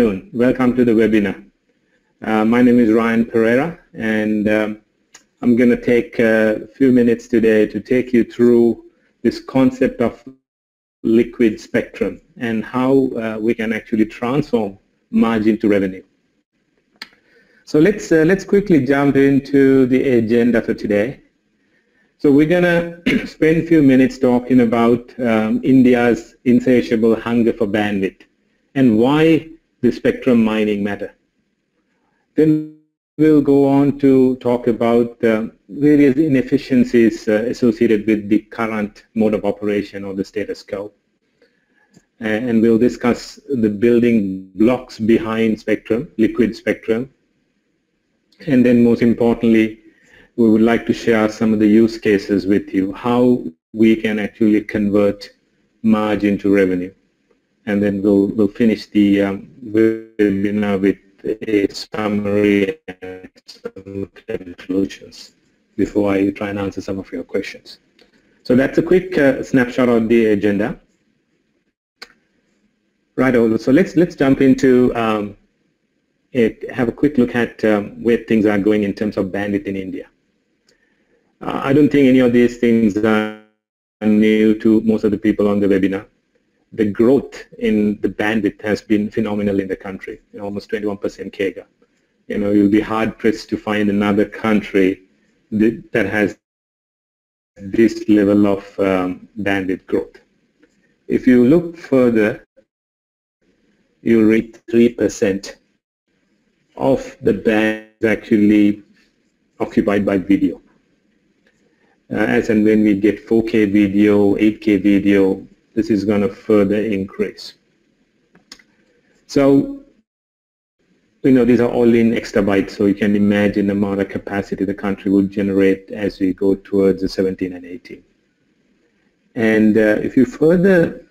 Welcome to the webinar. My name is Ryan Perera, and I'm going to take a few minutes today to take you through this concept of liquid spectrum and how we can actually transform margin to revenue. So let's quickly jump into the agenda for today. So we're going to spend a few minutes talking about India's insatiable hunger for bandwidth and why the spectrum mining matter. Then we'll go on to talk about various inefficiencies associated with the current mode of operation or the status quo. And we'll discuss the building blocks behind spectrum, liquid spectrum. And then most importantly, we would like to share some of the use cases with you, how we can actually convert margin to revenue. And then we'll finish the webinar with a summary and some conclusions before I try and answer some of your questions. So that's a quick snapshot of the agenda. Right, so let's jump into have a quick look at where things are going in terms of bandwidth in India. I don't think any of these things are new to most of the people on the webinar. The growth in the bandwidth has been phenomenal in the country, almost 21% CAGR. You'll be hard-pressed to find another country that has this level of bandwidth growth. If you look further, you reach 3% of the band is actually occupied by video. As and when we get 4K video, 8K video, this is going to further increase. So, these are all in exabytes, so you can imagine the amount of capacity the country would generate as we go towards the 17 and 18. And if you further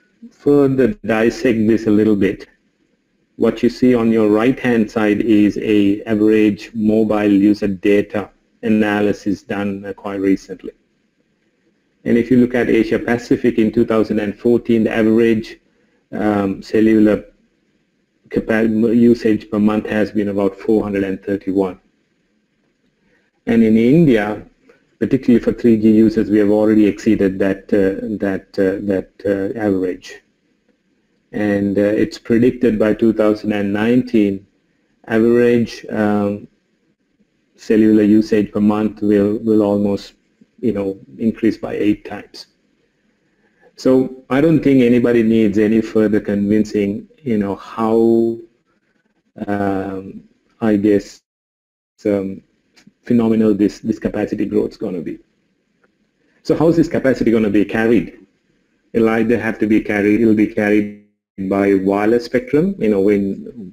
dissect this a little bit, what you see on your right-hand side is an average mobile user data analysis done quite recently. And if you look at Asia Pacific in 2014, the average cellular usage per month has been about 431. And in India, particularly for 3G users, we have already exceeded that average. And it's predicted by 2019, average cellular usage per month will almost increase by 8 times. So I don't think anybody needs any further convincing, how, I guess, phenomenal this capacity growth is going to be. So how is this capacity going to be carried? It'll either have to be carried, it'll be carried by wireless spectrum,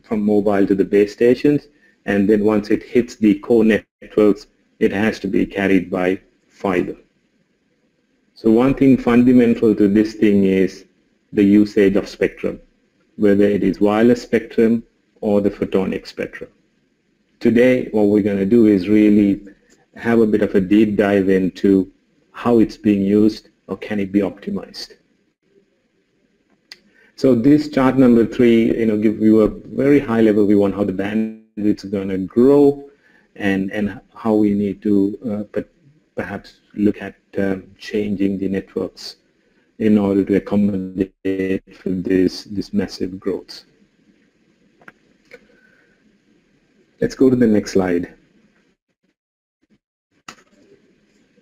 from mobile to the base stations, and then once it hits the core networks, it has to be carried by fiber. So one thing fundamental to this thing is the usage of spectrum, whether it is wireless spectrum or the photonic spectrum. Today, what we're going to do is really have a bit of a deep dive into how it's being used or can it be optimized. So this chart number 3, give you a very high level view on how the bandwidth is going to grow and how we need to perhaps look at changing the networks in order to accommodate for this massive growth. Let's go to the next slide.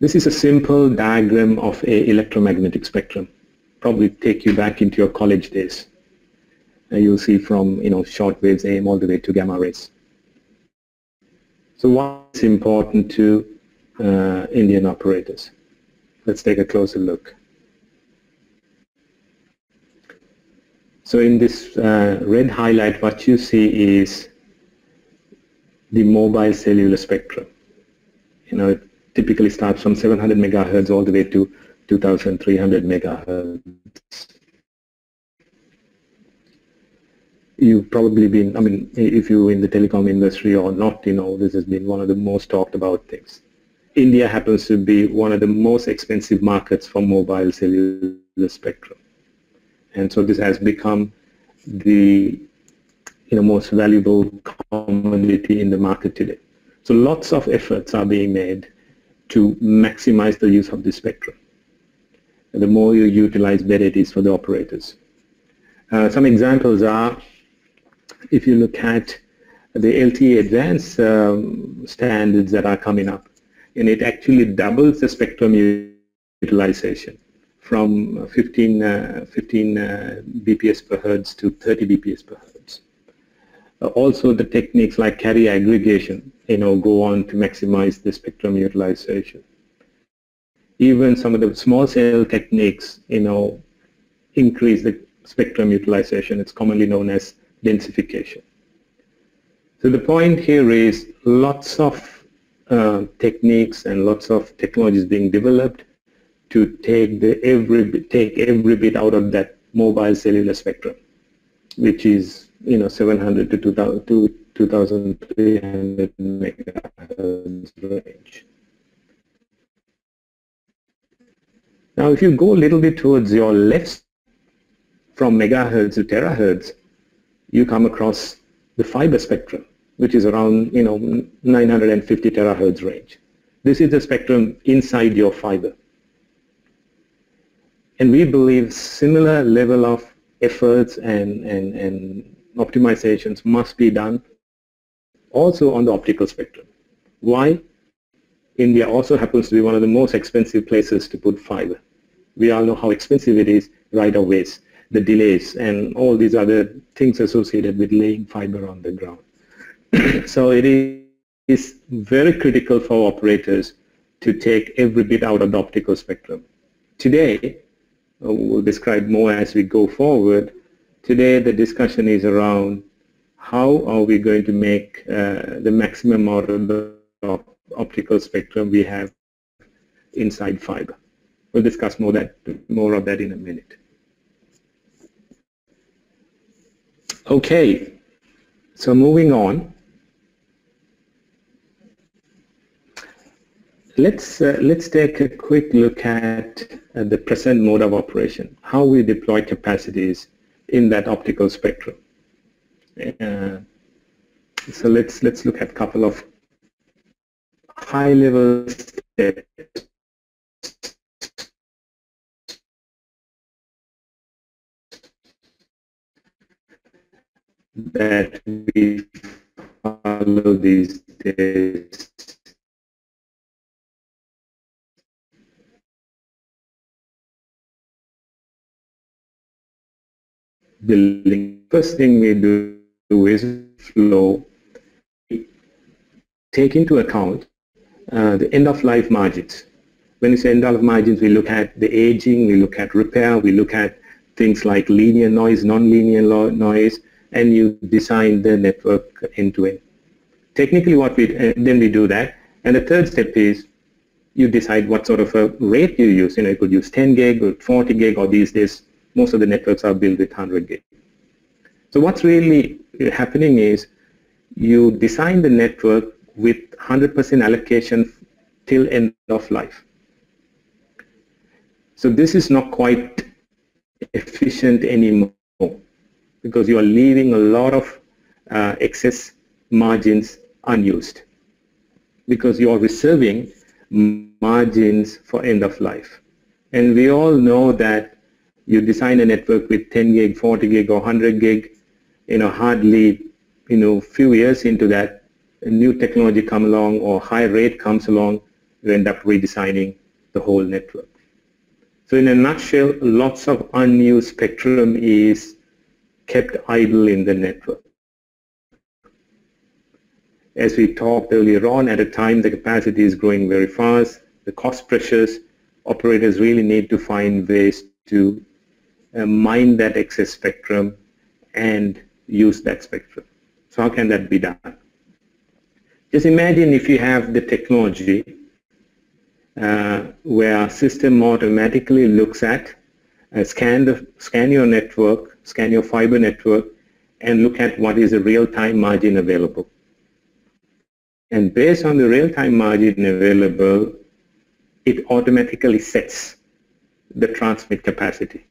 This is a simple diagram of an electromagnetic spectrum. Probably take you back into your college days. You'll see from short waves AM all the way to gamma rays. So what's important to Indian operators? Let's take a closer look. So in this red highlight, what you see is the mobile cellular spectrum. It typically starts from 700 megahertz all the way to 2,300 megahertz. You've probably been, if you're in the telecom industry or not, this has been one of the most talked about things. India happens to be one of the most expensive markets for mobile cellular spectrum. And so this has become the most valuable commodity in the market today. So lots of efforts are being made to maximize the use of the spectrum. The more you utilize, better it is for the operators. Some examples are, if you look at the LTE advanced standards that are coming up, and it actually doubles the spectrum utilization from 15 bps per hertz to 30 bps per hertz. Also, the techniques like carrier aggregation, go on to maximize the spectrum utilization. Even some of the small cell techniques, increase the spectrum utilization. It's commonly known as densification. So the point here is lots of techniques and lots of technologies being developed to take every bit out of that mobile cellular spectrum, which is 700 to 2,300 megahertz range. Now, if you go a little bit towards your left, from megahertz to terahertz, you come across the fiber spectrum, which is around 950 terahertz range. This is the spectrum inside your fiber. And we believe similar level of efforts and optimizations must be done also on the optical spectrum. Why? India also happens to be one of the most expensive places to put fiber. We all know how expensive it is, right-of-ways, the delays, and all these other things associated with laying fiber on the ground. So it is very critical for operators to take every bit out of the optical spectrum. Today, we'll describe more as we go forward. Today, the discussion is around how are we going to make the maximum out of the optical spectrum we have inside fiber. We'll discuss more of that in a minute. Okay, so moving on. Let's take a quick look at the present mode of operation, how we deploy capacities in that optical spectrum. So let's look at a couple of high-level steps that we follow these days. Building. First thing we do is flow. Take into account the end-of-life margins. When you say end-of-life margins, we look at the aging, we look at repair, we look at things like linear noise, non-linear noise, and you design the network end-to-end. Technically, then we do that. And the third step is you decide what sort of a rate you use. You could use 10 gig or 40 gig, or these days, most of the networks are built with 100 gig. So what's really happening is you design the network with 100% allocation till end of life. So this is not quite efficient anymore because you are leaving a lot of excess margins unused because you are reserving margins for end of life. And we all know that you design a network with 10 gig, 40 gig or 100 gig, hardly, few years into that, a new technology comes along or high rate comes along, you end up redesigning the whole network. So in a nutshell, lots of unused spectrum is kept idle in the network. As we talked earlier on, at a time the capacity is growing very fast, the cost pressures, operators really need to find ways to mine that excess spectrum and use that spectrum. So how can that be done? Just imagine if you have the technology where a system automatically looks at, scan your network, scan your fiber network, and look at what is the real-time margin available. And based on the real-time margin available, it automatically sets the transmit capacity.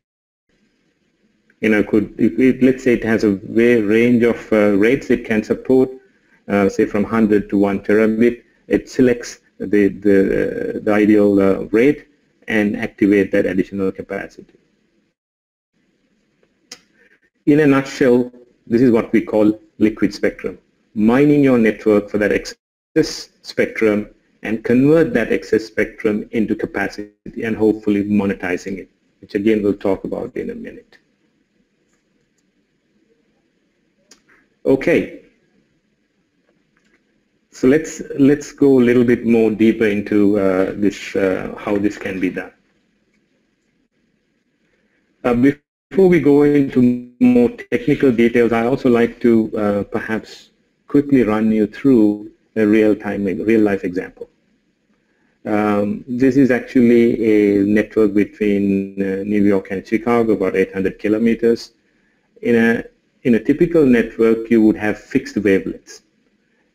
let's say it has a range of rates it can support, say from 100 to 1 terabit. It selects the ideal rate and activate that additional capacity. In a nutshell, this is what we call liquid spectrum. Mining your network for that excess spectrum and convert that excess spectrum into capacity and hopefully monetizing it, which again we'll talk about in a minute. Okay. So let's go a little bit more deeper into how this can be done. Before we go into more technical details, I also like to perhaps quickly run you through a real-life example. This is actually a network between New York and Chicago, about 800 kilometers. In a typical network, you would have fixed wavelengths.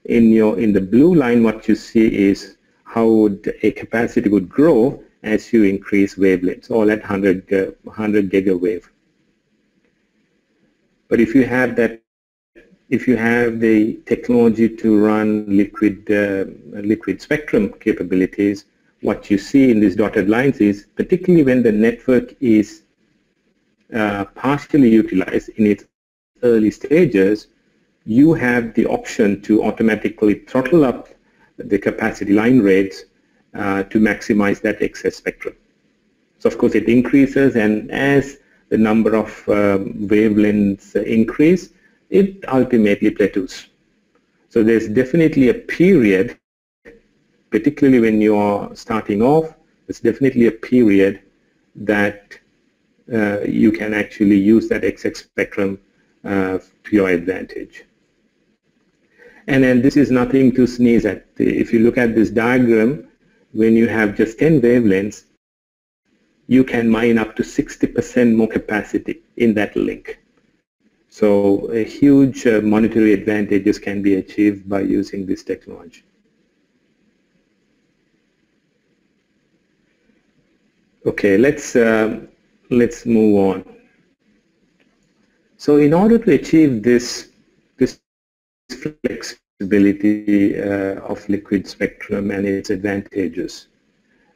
In the blue line, what you see is how a capacity would grow as you increase wavelengths, all at 100 gigawave. But if you have the technology to run liquid spectrum capabilities, what you see in these dotted lines is, particularly when the network is partially utilized in its early stages, you have the option to automatically throttle up the capacity line rates to maximize that excess spectrum. So of course it increases, and as the number of wavelengths increase, it ultimately plateaus. So there's definitely a period, particularly when you are starting off, there's definitely a period that you can actually use that excess spectrum to your advantage. And then this is nothing to sneeze at. If you look at this diagram, when you have just 10 wavelengths, you can mine up to 60% more capacity in that link. So a huge monetary advantages can be achieved by using this technology. Okay, let's move on. So in order to achieve this flexibility of liquid spectrum and its advantages,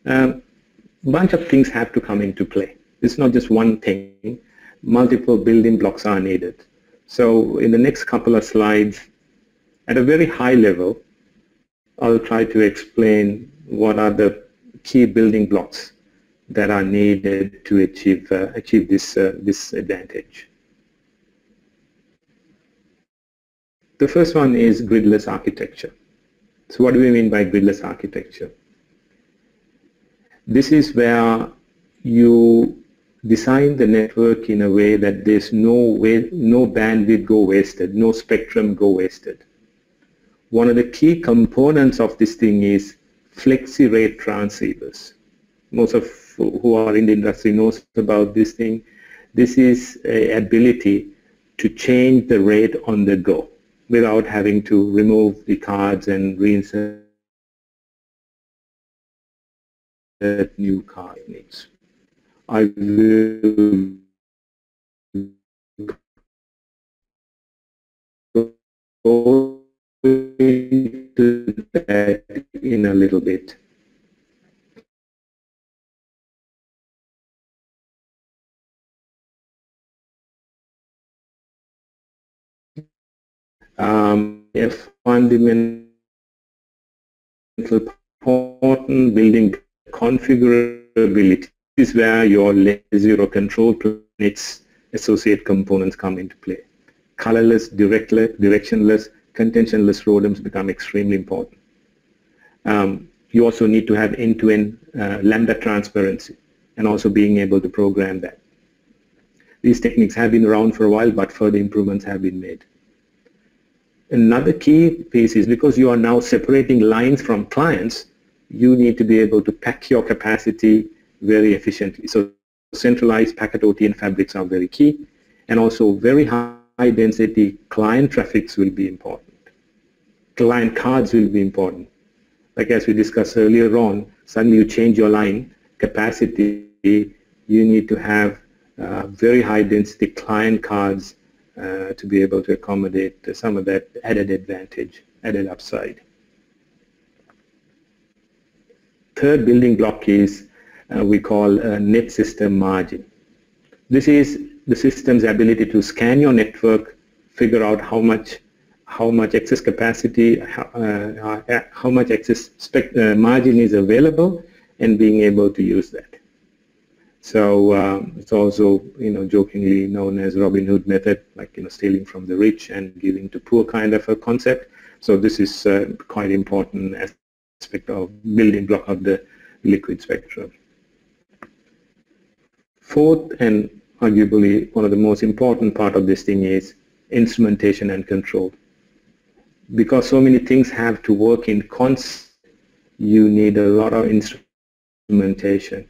a bunch of things have to come into play. It's not just one thing. Multiple building blocks are needed. So in the next couple of slides, at a very high level, I'll try to explain what are the key building blocks that are needed to achieve this advantage. The first one is gridless architecture. So what do we mean by gridless architecture? This is where you design the network in a way that there's no bandwidth go wasted, no spectrum go wasted. One of the key components of this thing is flexi-rate transceivers. Most of who are in the industry knows about this thing. This is an ability to change the rate on the go without having to remove the cards and reinsert new card needs. I will go into that in a little bit. A fundamental important building configurability is where your layer zero control planets associate components come into play. Colorless, directionless, contentionless ROADMs become extremely important. You also need to have end-to-end lambda transparency and also being able to program that. These techniques have been around for a while, but further improvements have been made. Another key piece is because you are now separating lines from clients, you need to be able to pack your capacity very efficiently. So centralized packet OTN fabrics are very key, and also very high density client traffics will be important. Client cards will be important. Like as we discussed earlier on, suddenly you change your line capacity, you need to have very high density client cards to be able to accommodate some of that added advantage, added upside. Third building block is we call net system margin. This is the system's ability to scan your network, figure out how much excess capacity, how much excess margin is available, and being able to use that. So it's also, jokingly known as Robin Hood method, like stealing from the rich and giving to poor kind of a concept. So this is quite important aspect of building block of the liquid spectrum. Fourth, and arguably one of the most important part of this thing, is instrumentation and control. Because so many things have to work in concert, you need a lot of instrumentation.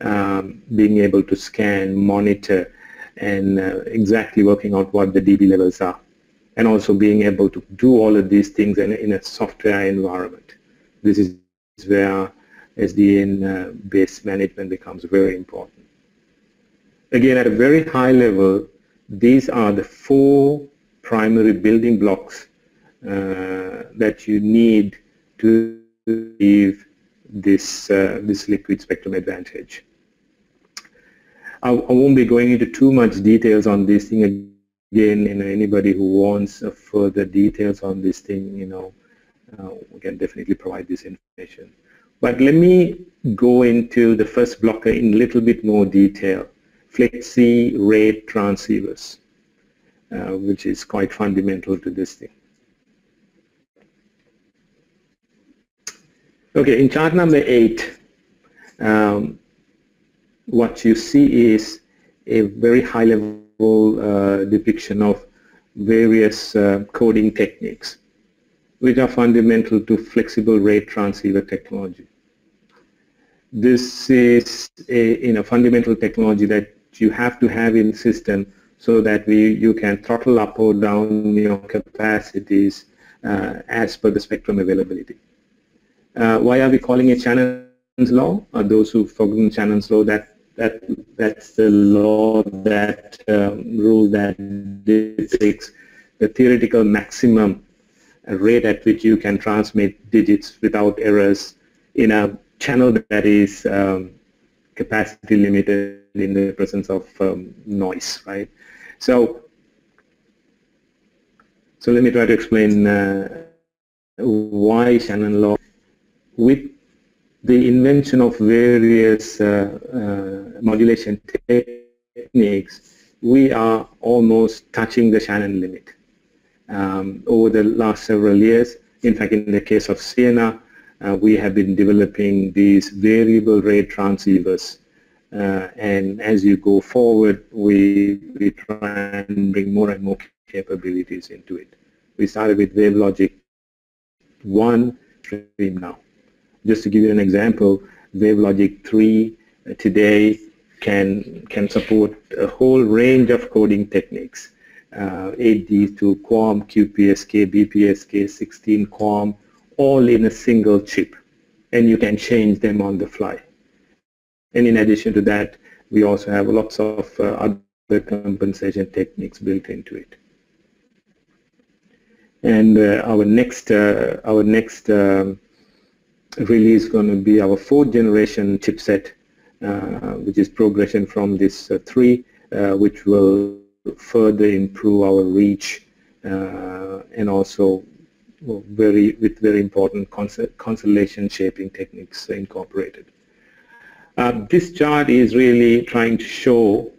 Being able to scan, monitor, and exactly working out what the dB levels are. And also being able to do all of these things in a software environment. This is where SDN-based management becomes very important. Again, at a very high level, these are the four primary building blocks that you need to achieve this liquid spectrum advantage. I won't be going into too much details on this thing. Again, anybody who wants further details on this thing, we can definitely provide this information. But let me go into the first blocker in a little bit more detail. Flexi rate transceivers, which is quite fundamental to this thing. Okay, in chart number 8, what you see is a very high-level depiction of various coding techniques, which are fundamental to flexible rate transceiver technology. This is a fundamental technology that you have to have in the system so that you can throttle up or down your capacities as per the spectrum availability. Why are we calling it Shannon's law? Those who've forgotten Shannon's law, that's the law that rule that depicts the theoretical maximum rate at which you can transmit digits without errors in a channel that is capacity limited in the presence of noise, right? So let me try to explain why Shannon law. With the invention of various modulation techniques, we are almost touching the Shannon limit. Over the last several years, in fact, in the case of Ciena, we have been developing these variable rate transceivers, and as you go forward, we try and bring more and more capabilities into it. We started with WaveLogic 1 stream now. Just to give you an example, WaveLogic 3 today can support a whole range of coding techniques. 8D to QAM, QPSK, BPSK, 16 QAM, all in a single chip, and you can change them on the fly. And in addition to that, we also have lots of other compensation techniques built into it. And our next release is going to be our 4th generation chipset, which is progression from this 3, which will further improve our reach and also with very important constellation shaping techniques incorporated. This chart is really trying to show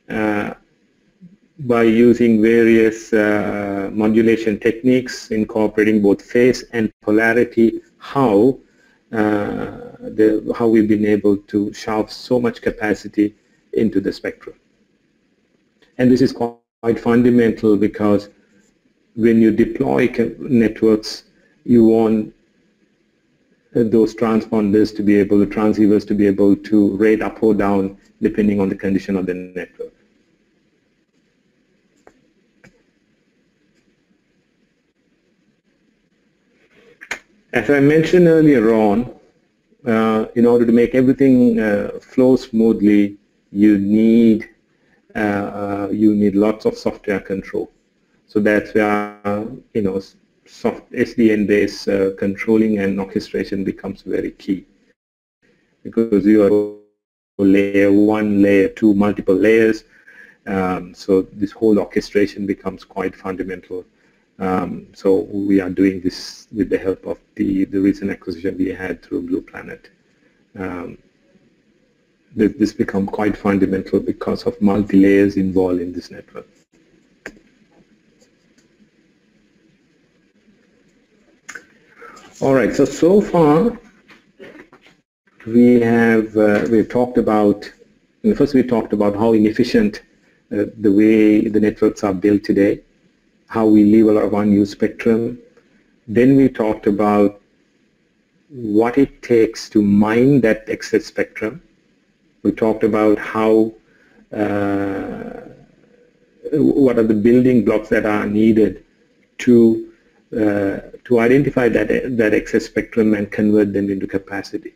by using various modulation techniques incorporating both phase and polarity how we've been able to shove so much capacity into the spectrum. And this is quite fundamental because when you deploy networks, you want those transponders to be able, transceivers to be able to rate up or down depending on the condition of the network. As I mentioned earlier on, in order to make everything flow smoothly, you need lots of software control. So that's where soft SDN-based controlling and orchestration becomes very key, because you are layer 1, layer 2, multiple layers. So this whole orchestration becomes quite fundamental. So we are doing this with the help of the recent acquisition we had through Blue Planet. This becomes quite fundamental because of multi-layers involved in this network. All right, so far we've talked about, first we talked about how inefficient the way the networks are built today, how we leave a lot of unused spectrum. Then we talked about what it takes to mine that excess spectrum. We talked about how what are the building blocks that are needed to identify that excess spectrum and convert them into capacity.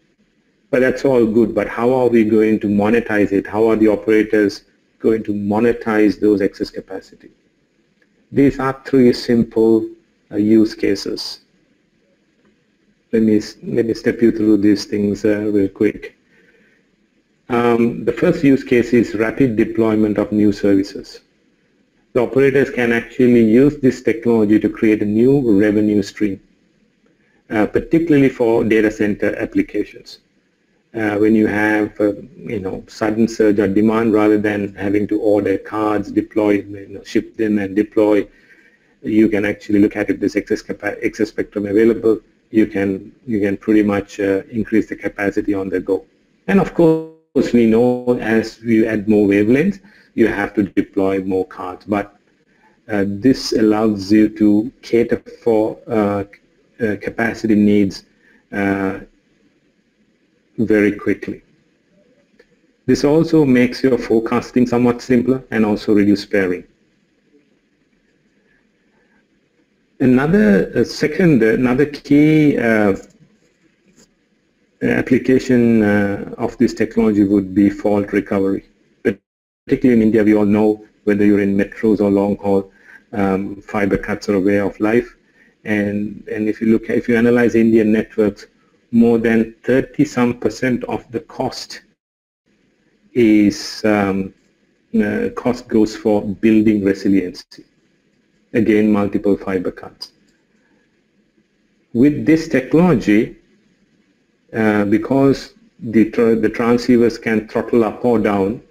But that's all good, but how are we going to monetize it? How are the operators going to monetize those excess capacity? These are three simple use cases. Let me step you through these things real quick. The first use case is rapid deployment of new services. The operators can actually use this technology to create a new revenue stream, particularly for data center applications. When you have sudden surge of demand, rather than having to order cards, deploy, ship them and deploy, you can actually look at if there's excess spectrum available. You can pretty much increase the capacity on the go. And of course, we know as you add more wavelengths, you have to deploy more cards. But this allows you to cater for capacity needs very quickly. This also makes your forecasting somewhat simpler and also reduce sparing. Another key application of this technology would be fault recovery. Particularly in India, we all know, whether you're in metros or long haul, fiber cuts are a way of life. And if you analyze Indian networks, more than 30% of the cost goes for building resiliency. Again, multiple fiber cuts. With this technology, because the transceivers can throttle up or down,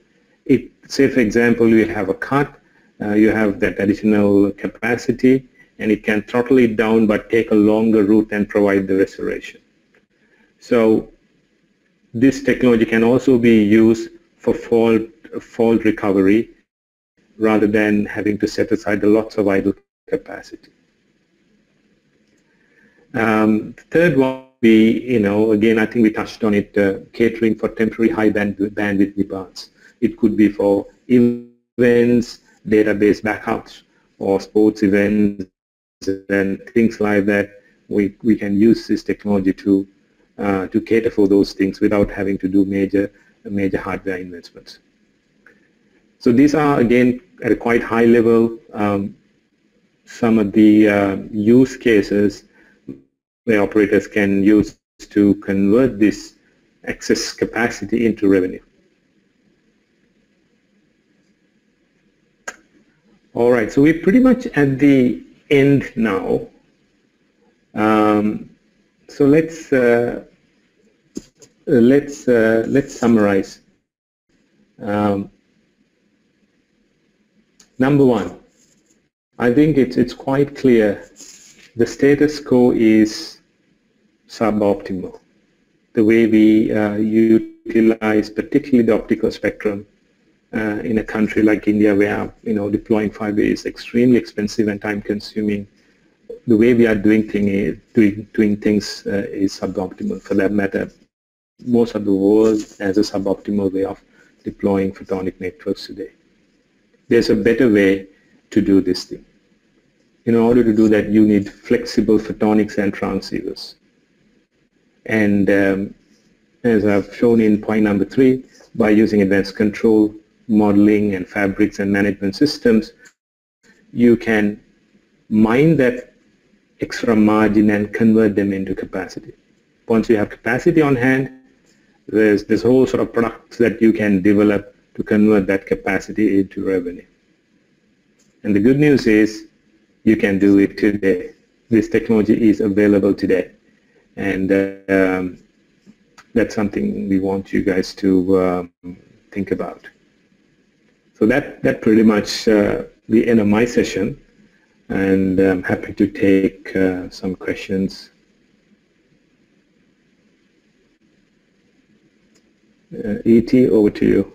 say for example you have a cut, you have that additional capacity, and it can throttle it down but take a longer route and provide the restoration. So this technology can also be used for fault recovery, rather than having to set aside lots of idle capacity. The third one would be, again, I think we touched on it, catering for temporary high bandwidth demands. It could be for events, database backups, or sports events and things like that. We can use this technology to cater for those things without having to do major hardware investments. So these are, again, at a quite high level, some of the use cases where operators can use to convert this excess capacity into revenue. All right, so we're pretty much at the end now. So let's summarize. Number one, I think it's quite clear the status quo is suboptimal. The way we utilize particularly the optical spectrum in a country like India, where deploying fiber is extremely expensive and time consuming, the way we are doing things is suboptimal. For that matter, most of the world has a suboptimal way of deploying photonic networks today. There's a better way to do this thing. In order to do that, you need flexible photonics and transceivers. And as I've shown in point number 3, by using advanced control, modeling, and fabrics and management systems, you can mine that extra margin and convert them into capacity. Once you have capacity on hand, there's this whole sort of products that you can develop to convert that capacity into revenue. And the good news is you can do it today. This technology is available today. And that's something we want you guys to think about. So that pretty much the end of my session. And I'm happy to take some questions. E.T., over to you.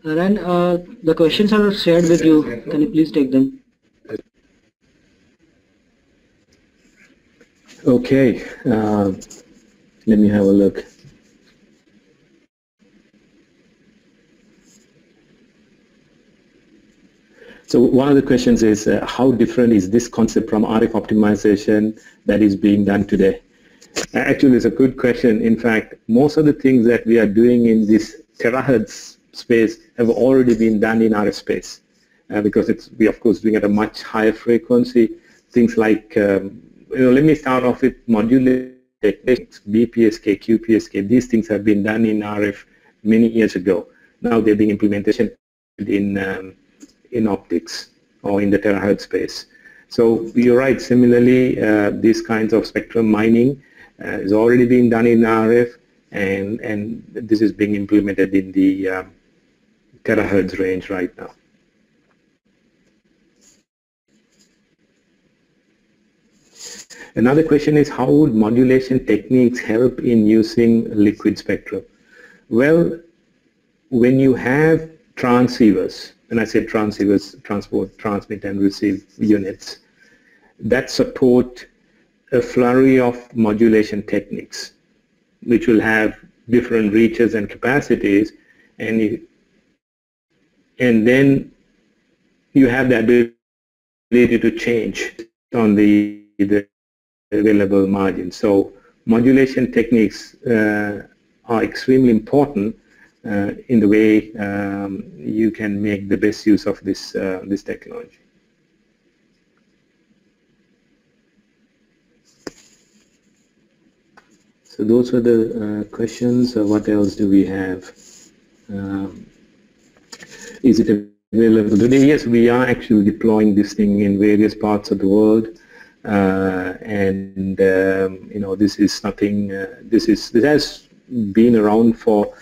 Ryan, the questions are shared with you. Can you please take them? Okay, let me have a look. So one of the questions is, how different is this concept from RF optimization that is being done today? Actually, it's a good question. In fact, most of the things that we are doing in this terahertz space have already been done in RF space, because we of course doing at a much higher frequency. Things like, let me start off with modulated techniques, BPSK, QPSK. These things have been done in RF many years ago. Now they're being implemented in optics or in the terahertz space. So you're right. Similarly, these kinds of spectrum mining is already being done in RF, and this is being implemented in the terahertz range right now. Another question is, how would modulation techniques help in using liquid spectrum? Well, when you have transceivers, and I said transceivers, transport, transmit, and receive units, that support a flurry of modulation techniques, which will have different reaches and capacities, and then you have the ability to change on the available margin. So modulation techniques are extremely important in the way you can make the best use of this technology. So those were the questions. What else do we have? Is it available today? Yes, we are actually deploying this thing in various parts of the world, and this is something. This has been around for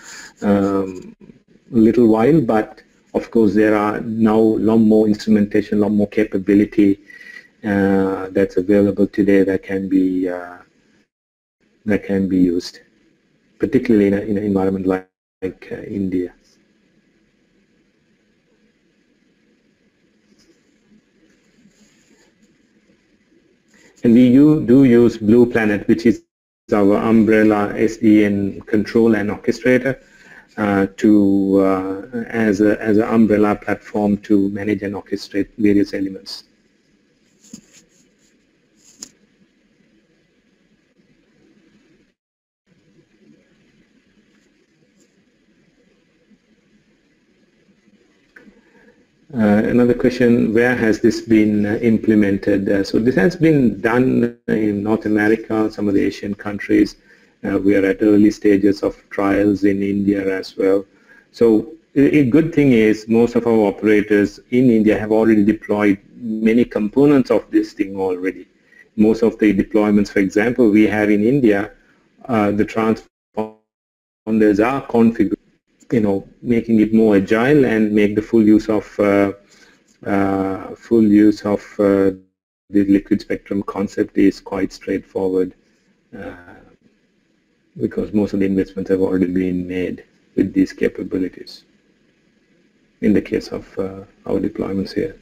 a little while, but of course there are now a lot more instrumentation, a lot more capability that's available today that can be used, particularly in an environment like India. And we do use Blue Planet, which is our umbrella SDN control and orchestrator, as an umbrella platform to manage and orchestrate various elements. Another question, where has this been implemented? So this has been done in North America, some of the Asian countries. We are at early stages of trials in India as well. So a good thing is most of our operators in India have already deployed many components of this thing already. Most of the deployments, for example, we have in India, the transponders are configured, making it more agile and make the full use of full use of the liquid spectrum concept is quite straightforward because most of the investments have already been made with these capabilities in the case of our deployments here.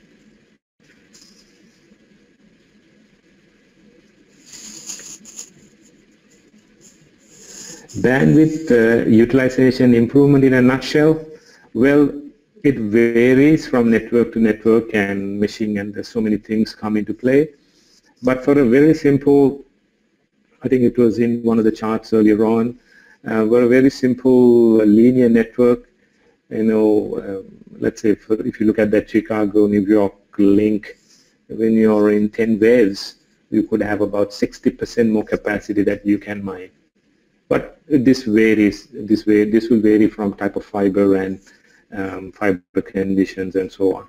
Bandwidth utilization improvement in a nutshell, well, it varies from network to network and machine, and there's so many things come into play. But for a very simple, I think it was in one of the charts earlier on, for a very simple linear network, let's say if you look at that Chicago-New York link, when you're in 10 waves, you could have about 60% more capacity that you can mine. But this varies. This will vary from type of fiber and fiber conditions and so on.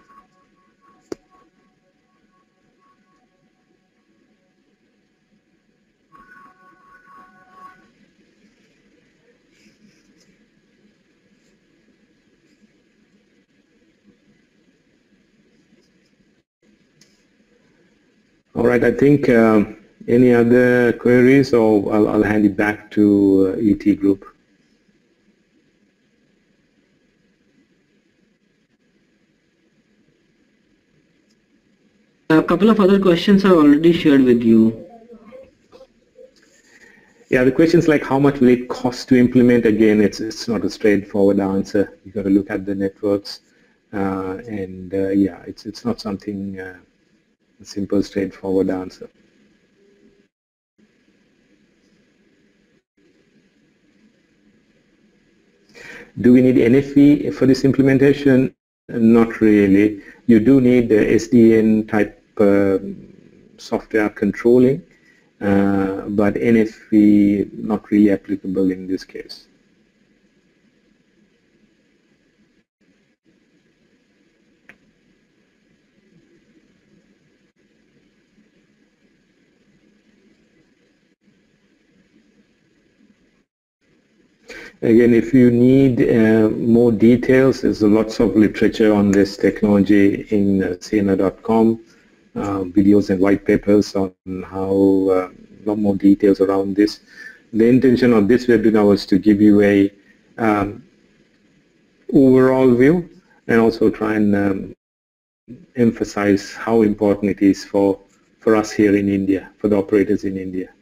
All right, I think any other queries, or I'll hand it back to ET Group. A couple of other questions are already shared with you. Yeah, the questions like how much will it cost to implement? Again, it's not a straightforward answer. You got to look at the networks, and yeah, it's not something a simple, straightforward answer. Do we need NFV for this implementation? Not really. You do need the SDN type software controlling, but NFV not really applicable in this case. Again, if you need more details, there's lots of literature on this technology in Ciena.com, videos and white papers on how a lot more details around this. The intention of this webinar was to give you a overall view and also try and emphasize how important it is for us here in India, for the operators in India.